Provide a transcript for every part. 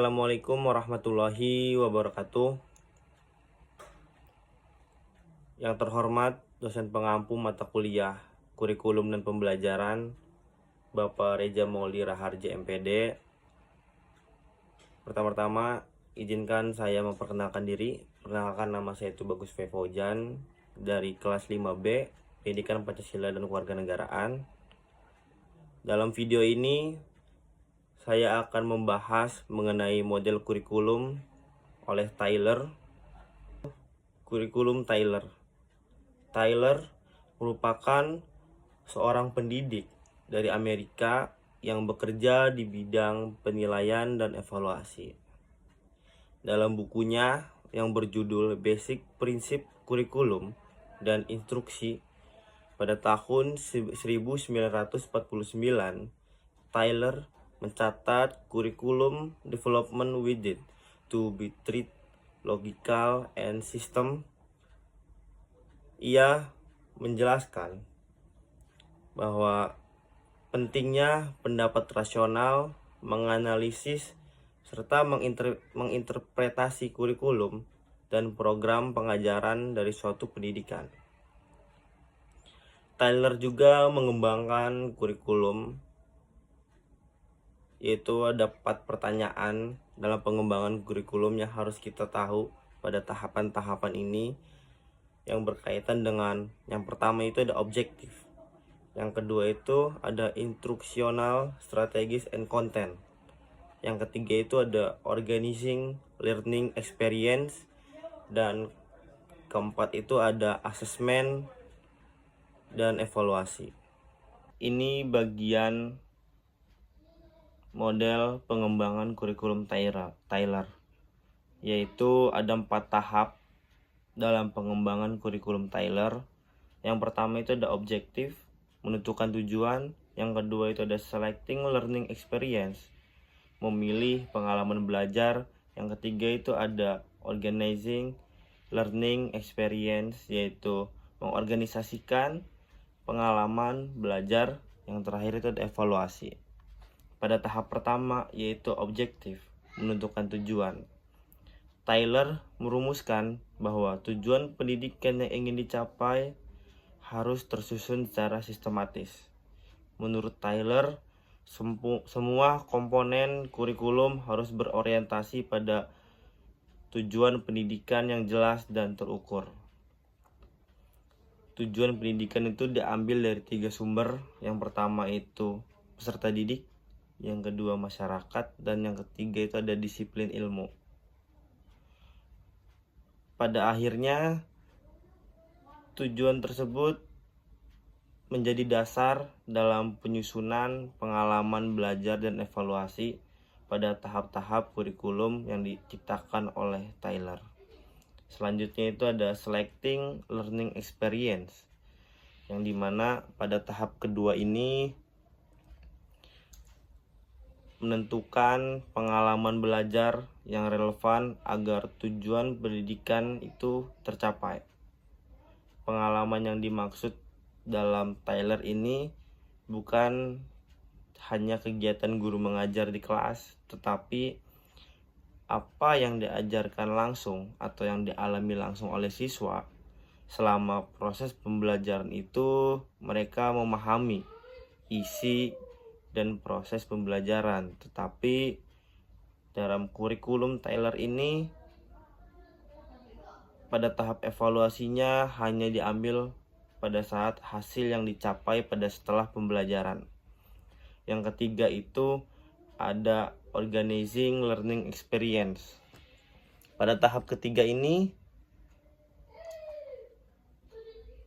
Assalamualaikum warahmatullahi wabarakatuh. Yang terhormat dosen pengampu mata kuliah kurikulum dan pembelajaran Bapak Reza Mauldi Raharja MPD. Pertama-tama izinkan saya memperkenalkan diri. Perkenalkan, nama saya itu Bagus V. Faujan dari kelas 5B Pendidikan Pancasila dan Kewarganegaraan. Dalam video ini saya akan membahas mengenai model kurikulum oleh Tyler. Kurikulum Tyler. Tyler merupakan seorang pendidik dari Amerika yang bekerja di bidang penilaian dan evaluasi. Dalam bukunya yang berjudul Basic Prinsip Kurikulum dan Instruksi pada tahun 1949, Tyler mencatat kurikulum development with it to be treated logical and system. Ia menjelaskan bahwa pentingnya pendapat rasional, menganalisis, serta menginterpretasi kurikulum dan program pengajaran dari suatu pendidikan. Tyler juga mengembangkan kurikulum, yaitu ada 4 pertanyaan dalam pengembangan kurikulum yang harus kita tahu pada tahapan-tahapan ini, yang berkaitan dengan yang pertama itu ada objektif, yang kedua itu ada instruksional, strategis, and content, yang ketiga itu ada organizing, learning experience, dan keempat itu ada assessment dan evaluasi. Ini bagian model pengembangan kurikulum Tyler, yaitu ada 4 tahap dalam pengembangan kurikulum Tyler. Yang pertama itu ada objektif, menentukan tujuan. Yang kedua itu ada selecting learning experience, memilih pengalaman belajar. Yang ketiga itu ada organizing learning experience, yaitu mengorganisasikan pengalaman belajar. Yang terakhir itu ada evaluasi. Pada tahap pertama yaitu objektif, menentukan tujuan, Tyler merumuskan bahwa tujuan pendidikan yang ingin dicapai harus tersusun secara sistematis. Menurut Tyler, semua komponen kurikulum harus berorientasi pada tujuan pendidikan yang jelas dan terukur. Tujuan pendidikan itu diambil dari 3 sumber. Yang pertama itu peserta didik, yang kedua masyarakat, dan yang ketiga itu ada disiplin ilmu. Pada akhirnya tujuan tersebut menjadi dasar dalam penyusunan pengalaman belajar dan evaluasi pada tahap-tahap kurikulum yang diciptakan oleh Tyler. Selanjutnya itu ada selecting learning experience, yang dimana pada tahap kedua ini menentukan pengalaman belajar yang relevan agar tujuan pendidikan itu tercapai. Pengalaman yang dimaksud dalam Tyler ini bukan hanya kegiatan guru mengajar di kelas, tetapi apa yang diajarkan langsung atau yang dialami langsung oleh siswa selama proses pembelajaran itu. Mereka memahami isi dan proses pembelajaran, tetapi dalam kurikulum Tyler ini pada tahap evaluasinya hanya diambil pada saat hasil yang dicapai pada setelah pembelajaran. Yang ketiga itu ada organizing learning experience. Pada tahap ketiga ini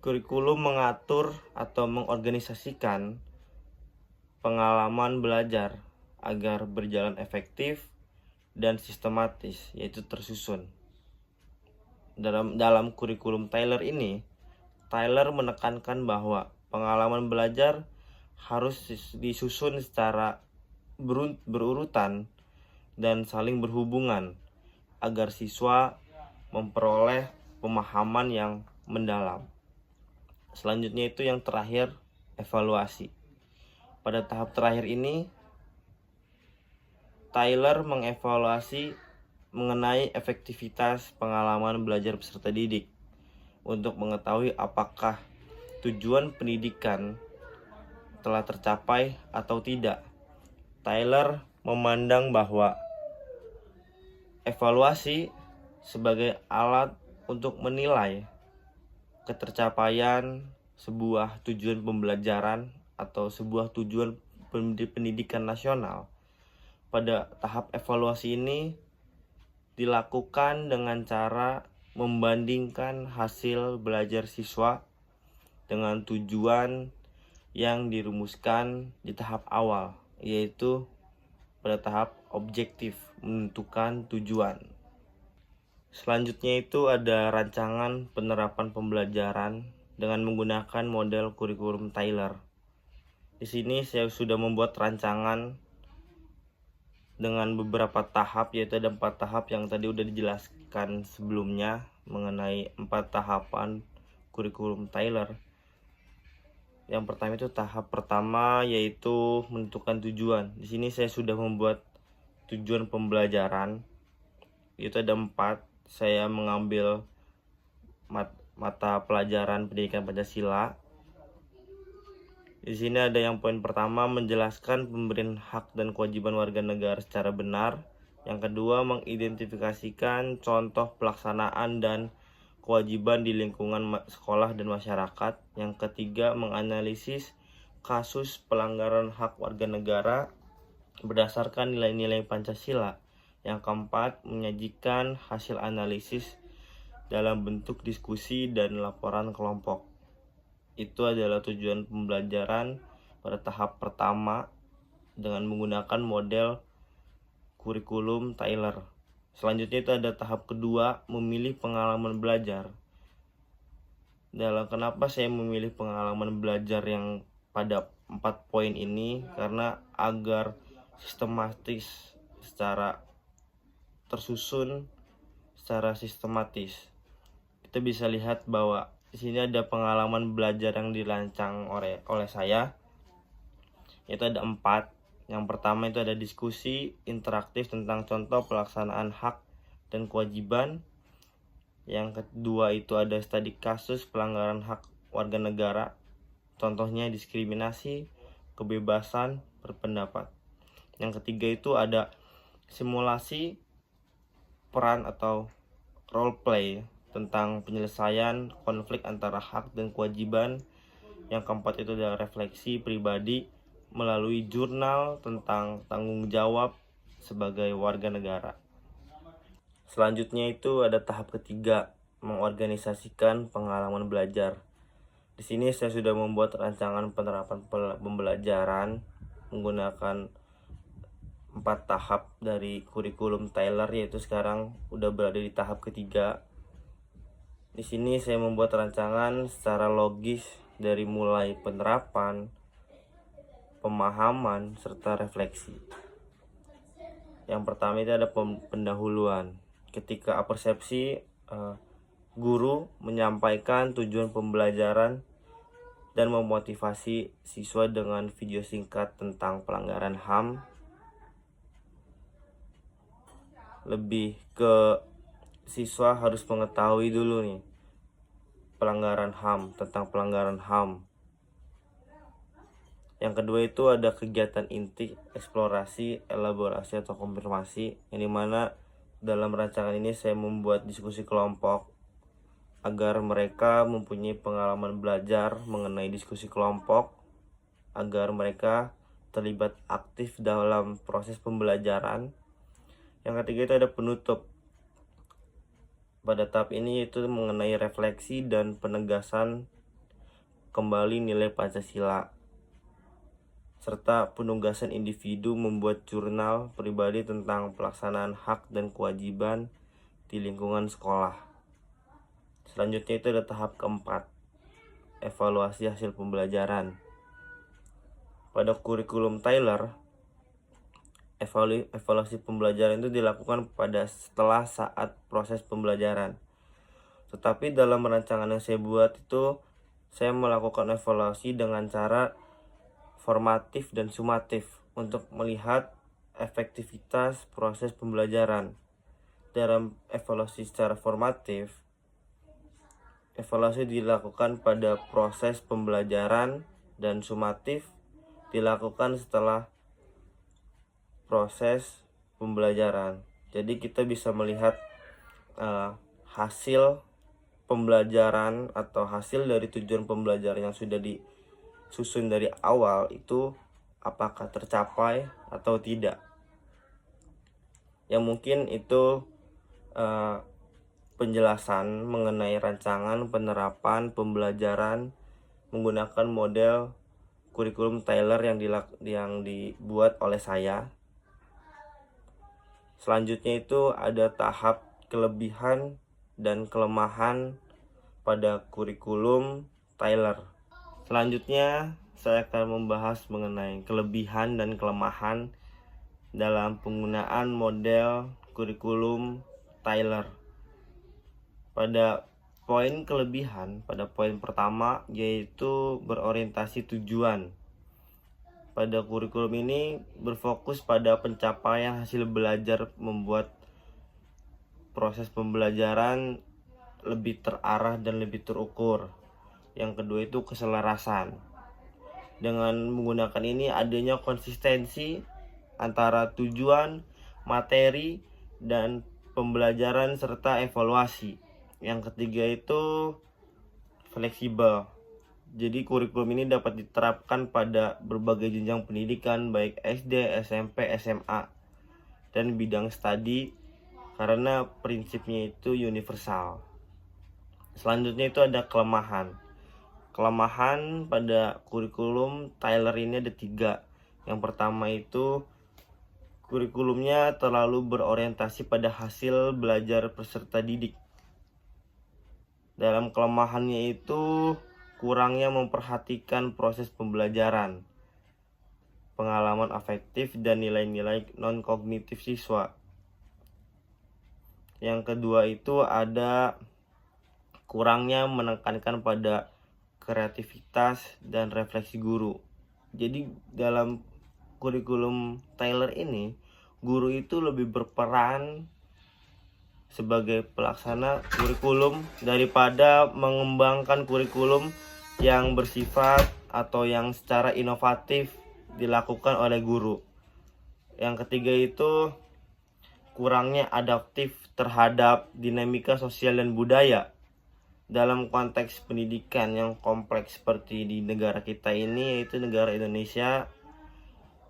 kurikulum mengatur atau mengorganisasikan pengalaman belajar agar berjalan efektif dan sistematis, yaitu tersusun. Dalam kurikulum Tyler ini, Tyler menekankan bahwa pengalaman belajar harus disusun secara berurutan dan saling berhubungan agar siswa memperoleh pemahaman yang mendalam. Selanjutnya itu yang terakhir, evaluasi. Pada tahap terakhir ini Tyler mengevaluasi mengenai efektivitas pengalaman belajar peserta didik untuk mengetahui apakah tujuan pendidikan telah tercapai atau tidak. Tyler memandang bahwa evaluasi sebagai alat untuk menilai ketercapaian sebuah tujuan pembelajaran atau sebuah tujuan pendidikan nasional. Pada tahap evaluasi ini dilakukan dengan cara membandingkan hasil belajar siswa dengan tujuan yang dirumuskan di tahap awal, yaitu pada tahap objektif menentukan tujuan. Selanjutnya itu ada rancangan penerapan pembelajaran dengan menggunakan model kurikulum Tyler. Di sini saya sudah membuat rancangan dengan beberapa tahap, yaitu ada 4 tahap yang tadi udah dijelaskan sebelumnya mengenai 4 tahapan kurikulum Tyler. Yang pertama itu tahap pertama yaitu menentukan tujuan. Di sini saya sudah membuat tujuan pembelajaran. Itu ada 4. Saya mengambil mata pelajaran pendidikan Pancasila. Di sini ada yang poin pertama menjelaskan pemberian hak dan kewajiban warga negara secara benar. Yang kedua mengidentifikasikan contoh pelaksanaan dan kewajiban di lingkungan sekolah dan masyarakat. Yang ketiga menganalisis kasus pelanggaran hak warga negara berdasarkan nilai-nilai Pancasila. Yang keempat menyajikan hasil analisis dalam bentuk diskusi dan laporan kelompok. Itu adalah tujuan pembelajaran pada tahap pertama dengan menggunakan model kurikulum Tyler. Selanjutnya itu ada tahap kedua, memilih pengalaman belajar. Kenapa saya memilih pengalaman belajar yang pada 4 poin ini? Karena agar sistematis, secara tersusun, secara sistematis. Kita bisa lihat bahwa di sini ada pengalaman belajar yang dirancang oleh saya. Itu ada 4. Yang pertama itu ada diskusi interaktif tentang contoh pelaksanaan hak dan kewajiban. Yang kedua itu ada studi kasus pelanggaran hak warga negara. Contohnya diskriminasi, kebebasan berpendapat. Yang ketiga itu ada simulasi peran atau role play tentang penyelesaian konflik antara hak dan kewajiban. Yang keempat itu ada refleksi pribadi melalui jurnal tentang tanggung jawab sebagai warga negara. Selanjutnya itu ada tahap ketiga, mengorganisasikan pengalaman belajar. Di sini saya sudah membuat rancangan penerapan pembelajaran menggunakan 4 tahap dari kurikulum Tyler, yaitu sekarang udah berada di tahap ketiga. Di sini saya membuat rancangan secara logis dari mulai penerapan, pemahaman, serta refleksi. Yang pertama itu ada pendahuluan. Ketika persepsi guru menyampaikan tujuan pembelajaran dan memotivasi siswa dengan video singkat tentang pelanggaran HAM. Lebih ke siswa harus mengetahui dulu nih pelanggaran HAM, tentang pelanggaran HAM. Yang kedua itu ada kegiatan inti, eksplorasi, elaborasi atau konfirmasi, yang dimana dalam rancangan ini saya membuat diskusi kelompok agar mereka mempunyai pengalaman belajar mengenai diskusi kelompok, agar mereka terlibat aktif dalam proses pembelajaran. Yang ketiga itu ada penutup. Pada tahap ini itu mengenai refleksi dan penegasan kembali nilai Pancasila, serta penugasan individu membuat jurnal pribadi tentang pelaksanaan hak dan kewajiban di lingkungan sekolah. Selanjutnya itu ada tahap keempat, evaluasi hasil pembelajaran. Pada kurikulum Tyler, evaluasi pembelajaran itu dilakukan setelah saat proses pembelajaran. Tetapi dalam rancangan yang saya buat itu, saya melakukan evaluasi dengan cara formatif dan sumatif untuk melihat efektivitas proses pembelajaran. Dalam evaluasi secara formatif, evaluasi dilakukan pada proses pembelajaran dan sumatif dilakukan setelah proses pembelajaran. Jadi kita bisa melihat hasil pembelajaran atau hasil dari tujuan pembelajaran yang sudah disusun dari awal itu apakah tercapai atau tidak. Yang mungkin itu penjelasan mengenai rancangan penerapan pembelajaran menggunakan model kurikulum Tyler yang dibuat oleh saya. Selanjutnya itu ada tahap kelebihan dan kelemahan pada kurikulum Tyler. Selanjutnya saya akan membahas mengenai kelebihan dan kelemahan dalam penggunaan model kurikulum Tyler. Pada poin kelebihan, pada poin pertama yaitu berorientasi tujuan. Pada kurikulum ini berfokus pada pencapaian hasil belajar, membuat proses pembelajaran lebih terarah dan lebih terukur. Yang kedua itu keselarasan. Dengan menggunakan ini adanya konsistensi antara tujuan, materi, dan pembelajaran serta evaluasi. Yang ketiga itu fleksibel. Jadi kurikulum ini dapat diterapkan pada berbagai jenjang pendidikan baik SD, SMP, SMA, dan bidang studi karena prinsipnya itu universal. Selanjutnya itu ada kelemahan. Kelemahan pada kurikulum Tyler ini ada 3. Yang pertama itu kurikulumnya terlalu berorientasi pada hasil belajar peserta didik. Dalam kelemahannya itu kurangnya memperhatikan proses pembelajaran, pengalaman afektif, dan nilai-nilai non-kognitif siswa. Yang kedua itu ada kurangnya menekankan pada kreativitas dan refleksi guru. Jadi dalam kurikulum Tyler ini, guru itu lebih berperan sebagai pelaksana kurikulum daripada mengembangkan kurikulum yang bersifat atau yang secara inovatif dilakukan oleh guru. Yang ketiga itu kurangnya adaptif terhadap dinamika sosial dan budaya. Dalam konteks pendidikan yang kompleks seperti di negara kita ini, yaitu negara Indonesia,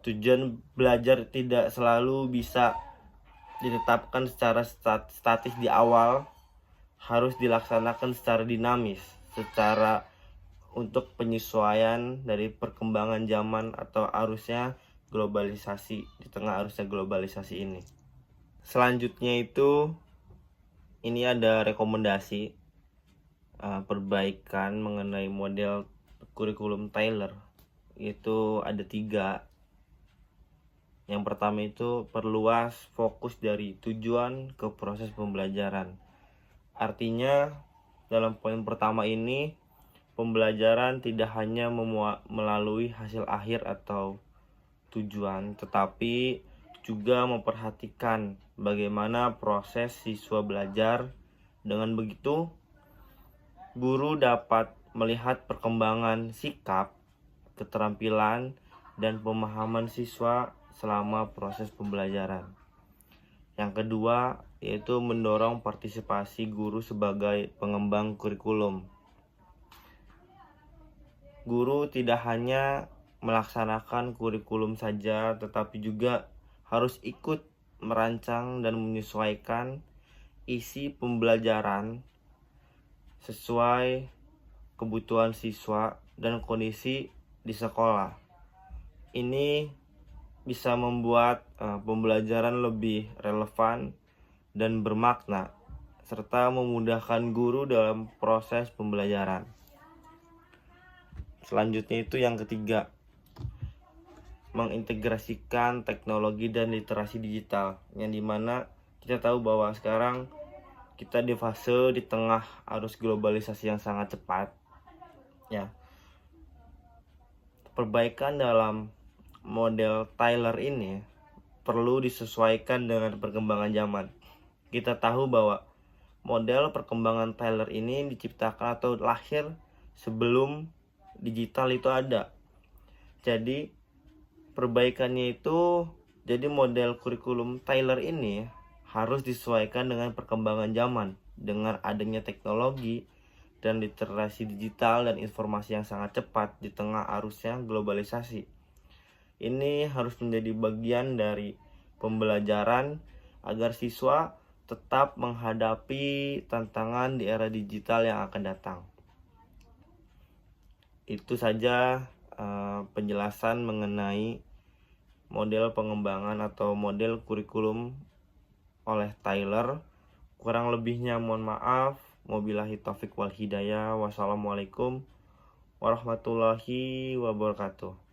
tujuan belajar tidak selalu bisa ditetapkan secara statis di awal, harus dilaksanakan secara dinamis, secara untuk penyesuaian dari perkembangan zaman atau arusnya globalisasi, di tengah arusnya globalisasi ini. Selanjutnya itu ini ada rekomendasi perbaikan mengenai model kurikulum Tyler. Itu ada 3. Yang pertama itu perluas fokus dari tujuan ke proses pembelajaran. Artinya dalam poin pertama ini pembelajaran tidak hanya melalui hasil akhir atau tujuan, tetapi juga memperhatikan bagaimana proses siswa belajar. Dengan begitu, guru dapat melihat perkembangan sikap, keterampilan, dan pemahaman siswa selama proses pembelajaran. Yang kedua yaitu mendorong partisipasi guru sebagai pengembang kurikulum. Guru tidak hanya melaksanakan kurikulum saja, tetapi juga harus ikut merancang dan menyesuaikan isi pembelajaran sesuai kebutuhan siswa dan kondisi di sekolah. Ini bisa membuat pembelajaran lebih relevan dan bermakna, serta memudahkan guru dalam proses pembelajaran. Selanjutnya itu yang ketiga, mengintegrasikan teknologi dan literasi digital, yang dimana kita tahu bahwa sekarang kita di fase di tengah arus globalisasi yang sangat cepat. Ya, perbaikan dalam model Tyler ini perlu disesuaikan dengan perkembangan zaman. Kita tahu bahwa model perkembangan Tyler ini diciptakan atau lahir sebelum digital itu ada. Jadi perbaikannya itu, jadi model kurikulum Tyler ini harus disesuaikan dengan perkembangan zaman, dengan adanya teknologi dan literasi digital dan informasi yang sangat cepat di tengah arusnya globalisasi. Ini harus menjadi bagian dari pembelajaran agar siswa tetap menghadapi tantangan di era digital yang akan datang. Itu saja penjelasan mengenai model pengembangan atau model kurikulum oleh Tyler. Kurang lebihnya mohon maaf. Wabillahi taufiq wal hidayah. Wassalamualaikum warahmatullahi wabarakatuh.